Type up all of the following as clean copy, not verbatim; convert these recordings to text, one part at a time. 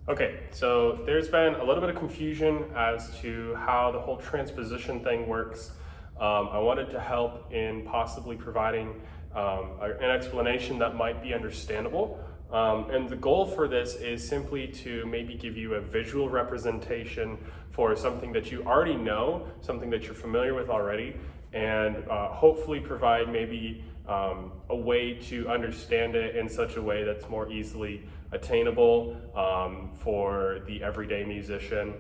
Okay, so there's been a little bit of confusion as to how the whole transposition thing works. I wanted to help in possibly providing an explanation that might be understandable. And the goal for this is simply to maybe give you a visual representation for something that you already know, something that you're familiar with already, and hopefully provide maybe a way to understand it in such a way that's more easily attainable for the everyday musician.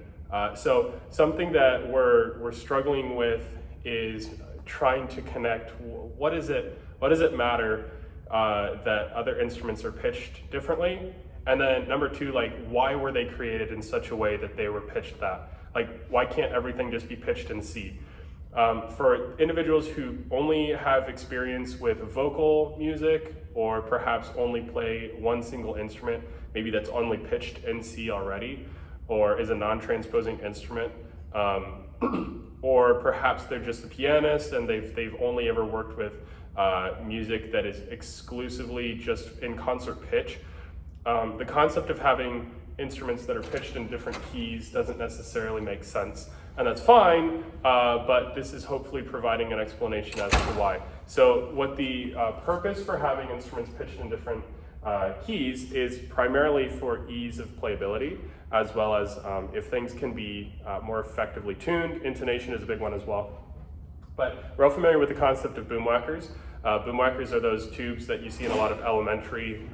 So something that we're struggling with is trying to connect what does it matter that other instruments are pitched differently, and then number two, like, why were they created in such a way that they were pitched that? Like, why can't everything just be pitched in C? For individuals who only have experience with vocal music, or perhaps only play one single instrument, maybe that's only pitched in C already, or is a non-transposing instrument, or perhaps they're just a pianist and they've only ever worked with music that is exclusively just in concert pitch. The concept of having instruments that are pitched in different keys doesn't necessarily make sense, and that's fine, but this is hopefully providing an explanation as to why. So what the purpose for having instruments pitched in different keys is primarily for ease of playability, as well as if things can be more effectively tuned. Intonation is a big one as well. But we're all familiar with the concept of boom whackers. Boom whackers are those tubes that you see in a lot of elementary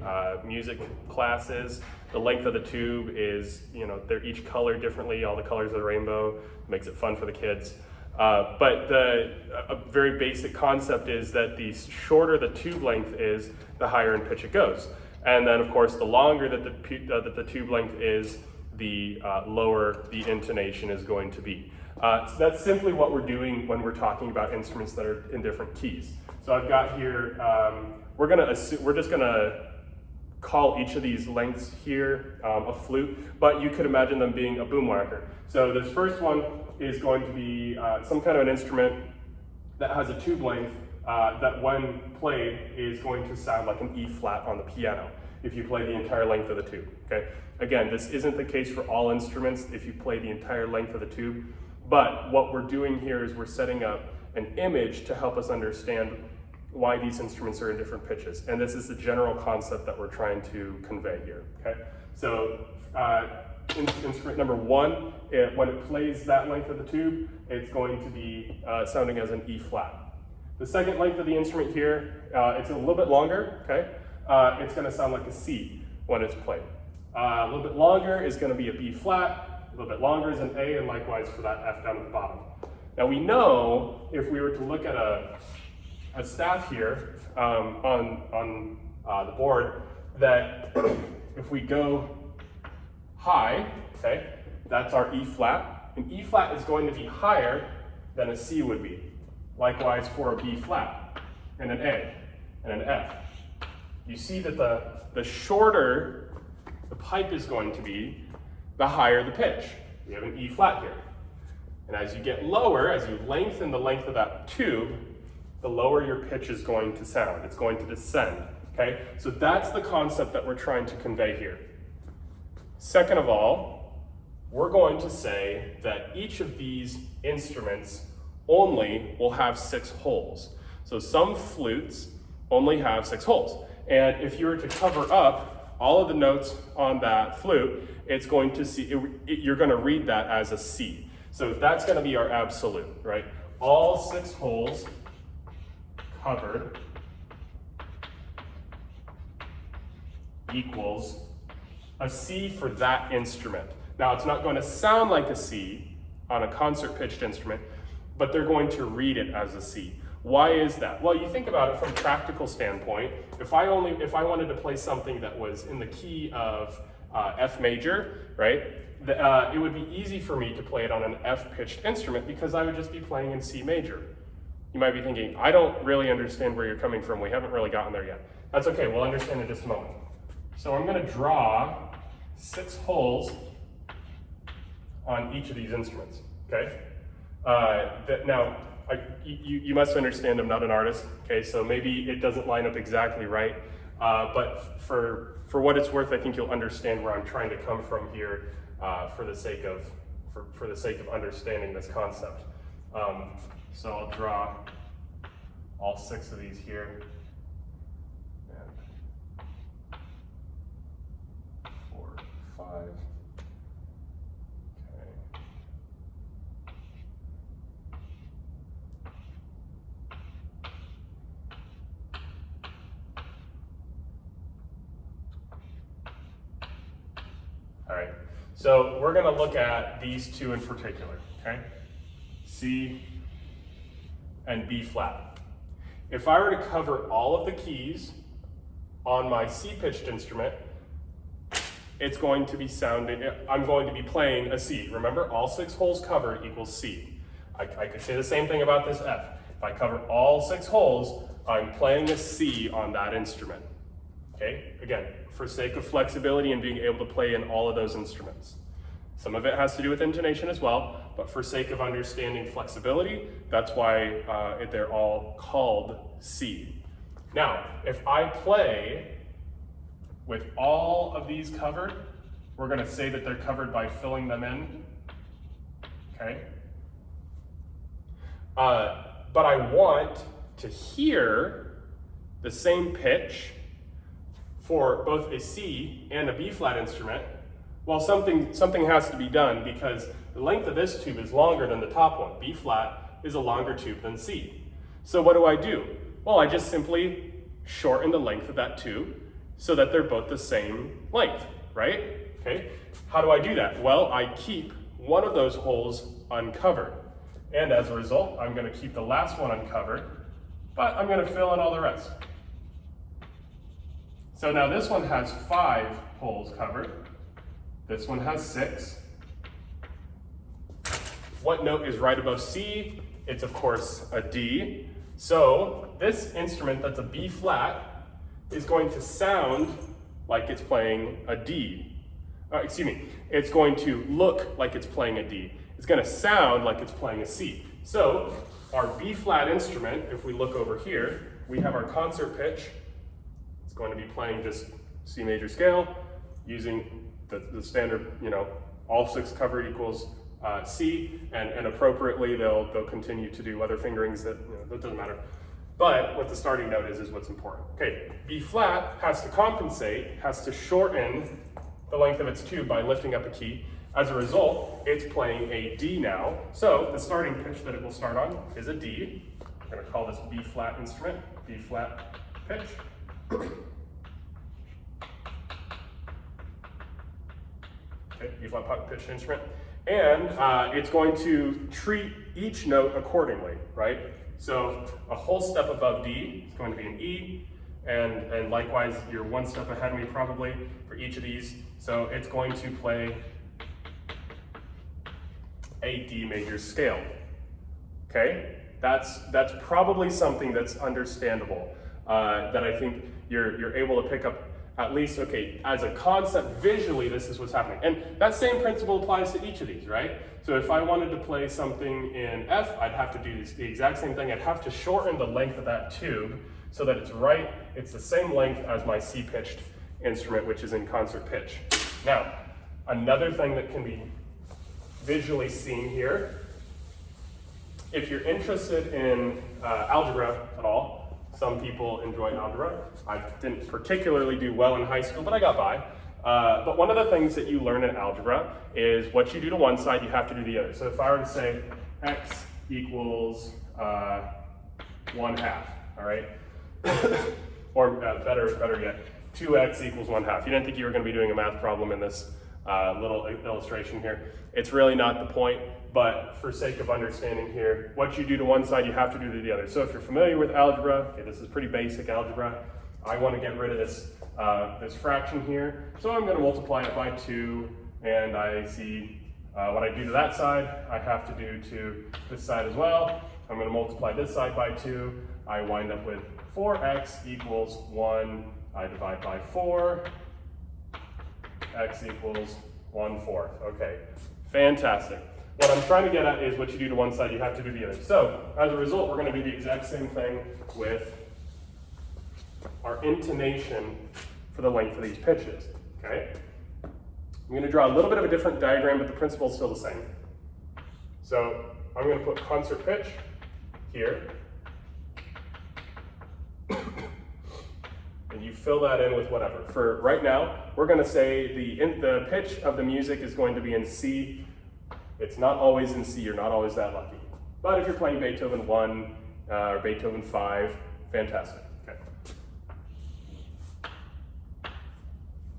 music classes. The length of the tube is, they're each colored differently, all the colors of the rainbow, makes it fun for the kids. But a very basic concept is that the shorter the tube length is, the higher in pitch it goes. And then of course, the longer that the tube length is, the lower the intonation is going to be. So that's simply what we're doing when we're talking about instruments that are in different keys. So I've got here, we're just gonna call each of these lengths here a flute, but you could imagine them being a boom whacker. So this first one is going to be some kind of an instrument that has a tube length that when played is going to sound like an E flat on the piano if you play the entire length of the tube, okay? Again, this isn't the case for all instruments if you play the entire length of the tube, but what we're doing here is we're setting up an image to help us understand why these instruments are in different pitches. And this is the general concept that we're trying to convey here, okay? So instrument number one, when it plays that length of the tube, it's going to be sounding as an E flat. The second length of the instrument here, it's a little bit longer, okay? It's gonna sound like a C when it's played. A little bit longer is gonna be a B flat, a little bit longer is an A, and likewise for that F down at the bottom. Now we know if we were to look at a staff here on the board, that if we go high, okay, that's our E flat, and E flat is going to be higher than a C would be. Likewise for a B flat, and an A, and an F. You see that the shorter the pipe is going to be, the higher the pitch. We have an E flat here. And as you get lower, as you lengthen the length of that tube, the lower your pitch is going to sound. It's going to descend, okay? So that's the concept that we're trying to convey here. Second of all, we're going to say that each of these instruments only will have 6 holes. So some flutes only have 6 holes. And if you were to cover up all of the notes on that flute, it's going to see, you're going to read that as a C. So that's going to be our absolute, right? All 6 holes covered equals a C for that instrument. Now it's not going to sound like a C on a concert pitched instrument, but they're going to read it as a C. Why is that? Well, you think about it from a practical standpoint. If I wanted to play something that was in the key of F major, right? It would be easy for me to play it on an F pitched instrument because I would just be playing in C major. You might be thinking, I don't really understand where you're coming from. We haven't really gotten there yet. That's okay, we'll understand in just a moment. So I'm gonna draw 6 holes on each of these instruments, okay? Now, you must understand I'm not an artist, okay? So maybe it doesn't line up exactly right. but for what it's worth, I think you'll understand where I'm trying to come from here for the sake of understanding this concept. So I'll draw all 6 of these here. And 4, 5. Okay. All right. So we're going to look at these 2 in particular, okay? C and B flat. If I were to cover all of the keys on my C pitched instrument, it's going to be sounding, I'm going to be playing a C. Remember, all 6 holes covered equals C. I could say the same thing about this F. If I cover all 6 holes, I'm playing a C on that instrument. Okay, again, for sake of flexibility and being able to play in all of those instruments. Some of it has to do with intonation as well, but for sake of understanding flexibility, that's why they're all called C. Now, if I play with all of these covered, we're going to say that they're covered by filling them in, okay? But I want to hear the same pitch for both a C and a B flat instrument. Well, something has to be done because the length of this tube is longer than the top one. B flat is a longer tube than C. So what do? Well, I just simply shorten the length of that tube so that they're both the same length, right? Okay. How do I do that? Well, I keep one of those holes uncovered. And as a result, I'm going to keep the last one uncovered, but I'm going to fill in all the rest. So now this one has 5 holes covered. This one has 6. What note is right above C? It's of course a D. So this instrument that's a B flat is going to sound like it's playing a D. It's going to look like it's playing a D. It's going to sound like it's playing a C. So our B flat instrument, if we look over here, we have our concert pitch. It's going to be playing just C major scale using the standard, all 6 covered equals C, and appropriately they'll continue to do other fingerings that doesn't matter. But what the starting note is what's important. Okay, B flat has to compensate, has to shorten the length of its tube by lifting up a key. As a result, it's playing a D now. So the starting pitch that it will start on is a D. We're going to call this B flat instrument, B flat pitch. Okay, B flat pitched instrument. And it's going to treat each note accordingly, right? So a whole step above D is going to be an E, and likewise, you're 1 step ahead of me probably for each of these. So it's going to play a D major scale. Okay, that's probably something that's understandable. That I think you're able to pick up at least, okay, as a concept, visually, this is what's happening. And that same principle applies to each of these, right? So if I wanted to play something in F, I'd have to do the exact same thing. I'd have to shorten the length of that tube so that it's the same length as my C-pitched instrument, which is in concert pitch. Now, another thing that can be visually seen here, if you're interested in algebra at all, some people enjoy algebra. I didn't particularly do well in high school, but I got by. But one of the things that you learn in algebra is what you do to one side, you have to do the other. So if I were to say x equals 1/2, all right? Or better yet, 2x equals 1/2. You didn't think you were going to be doing a math problem in this little illustration here. It's really not the point, but for sake of understanding here, what you do to one side, you have to do to the other. So if you're familiar with algebra, okay, this is pretty basic algebra. I want to get rid of this fraction here, so I'm going to multiply it by 2, and I see what I do to that side, I have to do to this side as well. I'm going to multiply this side by 2. I wind up with 4x equals 1. I divide by 4. X equals 1/4. Okay, fantastic. What I'm trying to get at is what you do to one side, you have to do the other. So as a result, we're going to do the exact same thing with our intonation for the length of these pitches, okay? I'm going to draw a little bit of a different diagram, but the principle is still the same. So I'm going to put concert pitch here. And you fill that in with whatever. For right now, we're going to say the pitch of the music is going to be in C. It's not always in C, you're not always that lucky. But if you're playing Beethoven 1 or Beethoven 5, fantastic. Okay.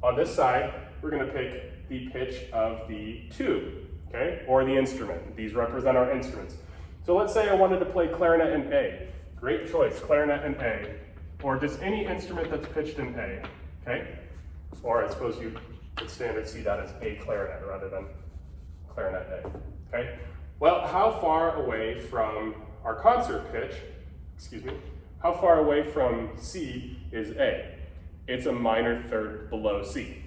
On this side, we're going to pick the pitch of the tube, okay, or the instrument. These represent our instruments. So let's say I wanted to play clarinet in A. Great choice, clarinet in A. Or just any instrument that's pitched in A, okay? Or I suppose you could standard see that as A clarinet rather than clarinet A, okay? Well, how far away from our concert pitch, how far away from C is A? It's a minor third below C.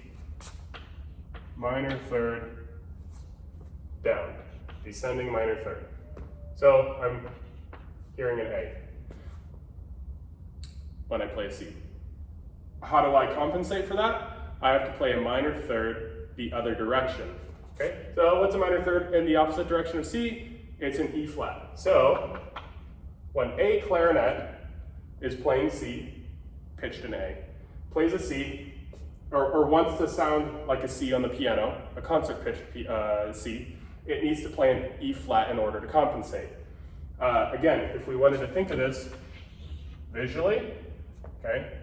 Minor third down, descending minor third. So I'm hearing an A when I play a C. How do I compensate for that? I have to play a minor third the other direction. Okay, so what's a minor third in the opposite direction of C? It's an E flat. So when A clarinet is playing C, pitched in A, plays a C, or wants to sound like a C on the piano, a concert pitched C, it needs to play an E flat in order to compensate. Again, if we wanted to think of this visually, okay,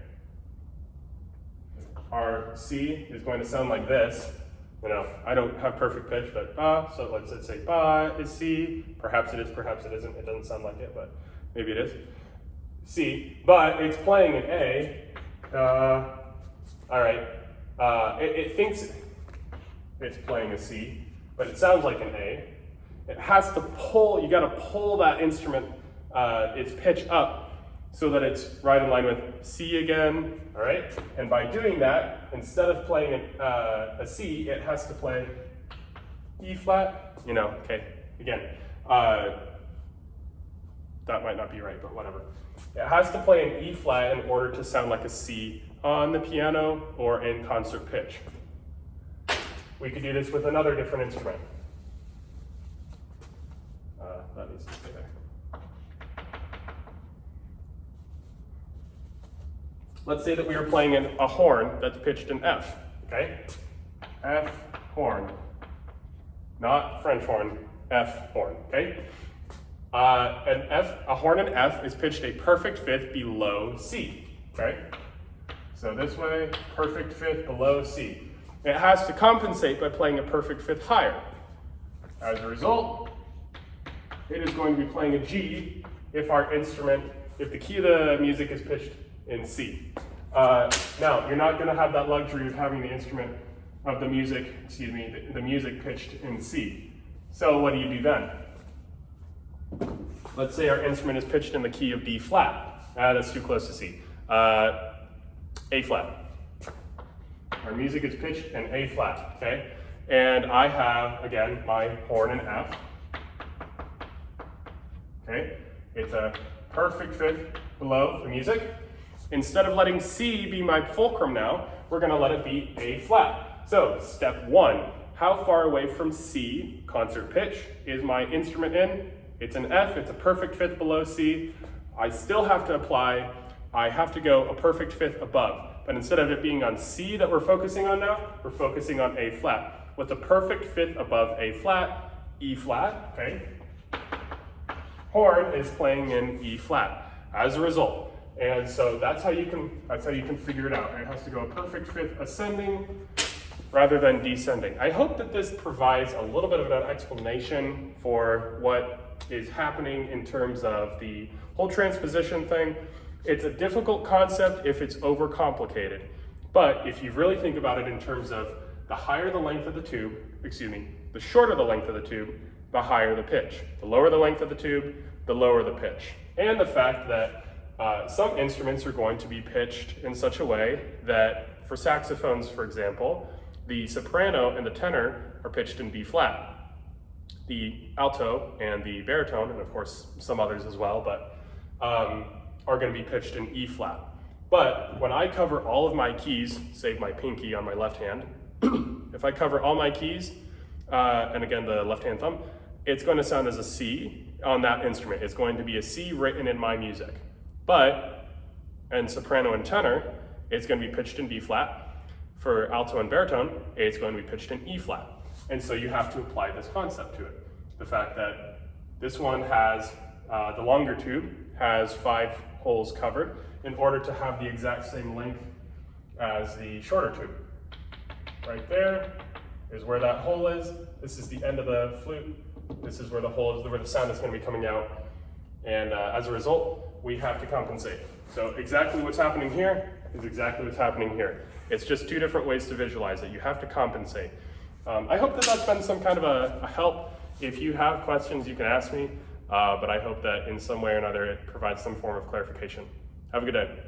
our C is going to sound like this. You know, I don't have perfect pitch, but ba, so let's say ba is C. Perhaps it is, perhaps it isn't. It doesn't sound like it, but maybe it is. C, but it's playing an A. All right, it thinks it's playing a C, but it sounds like an A. It has to pull, you gotta pull that instrument, its pitch up so that it's right in line with C again, all right? And by doing that, instead of playing a C, it has to play E flat, you know, okay, again, that might not be right, but whatever. It has to play an E flat in order to sound like a C on the piano or in concert pitch. We could do this with another different instrument. That needs to stay there. Let's say that we are playing a horn that's pitched in F, okay? F horn, not French horn, F horn, okay? A horn in F is pitched a perfect fifth below C, okay? So this way, perfect fifth below C. It has to compensate by playing a perfect fifth higher. As a result, it is going to be playing a G if the key of the music is pitched in C. Now, you're not going to have that luxury of having the music pitched in C. So what do you do then? Let's say our instrument is pitched in the key of D flat. That's too close to C. A flat. Our music is pitched in A flat, okay? And I have, again, my horn in F. Okay, it's a perfect fifth below the music. Instead of letting C be my fulcrum now, we're gonna let it be A flat. So step one, how far away from C, concert pitch, is my instrument in? It's an F, it's a perfect fifth below C. I still have to I have to go a perfect fifth above. But instead of it being on C that we're focusing on now, we're focusing on A flat. What's a perfect fifth above A flat? E flat, okay? Horn is playing in E flat as a result. And so that's how you can figure it out. It has to go a perfect fifth ascending rather than descending. I hope that this provides a little bit of an explanation for what is happening in terms of the whole transposition thing. It's a difficult concept if it's overcomplicated. But if you really think about it in terms of the higher the length of the tube, the shorter the length of the tube, the higher the pitch. The lower the length of the tube, the lower the pitch. And the fact that some instruments are going to be pitched in such a way that, for saxophones, for example, the soprano and the tenor are pitched in B flat. The alto and the baritone, and of course some others as well, but are going to be pitched in E flat. But when I cover all of my keys, save my pinky on my left hand, if I cover all my keys, and again the left hand thumb, it's going to sound as a C on that instrument. It's going to be a C written in my music. But in soprano and tenor, it's going to be pitched in B flat. For alto and baritone, it's going to be pitched in E flat. And so you have to apply this concept to it. The fact that this one has, the longer tube has 5 holes covered in order to have the exact same length as the shorter tube. Right there is where that hole is. This is the end of the flute. This is where the hole is, where the sound is going to be coming out. And as a result, we have to compensate. So exactly what's happening here is exactly what's happening here. It's just 2 different ways to visualize it. You have to compensate. I hope that that's been some kind of a help. If you have questions, you can ask me, but I hope that in some way or another it provides some form of clarification. Have a good day.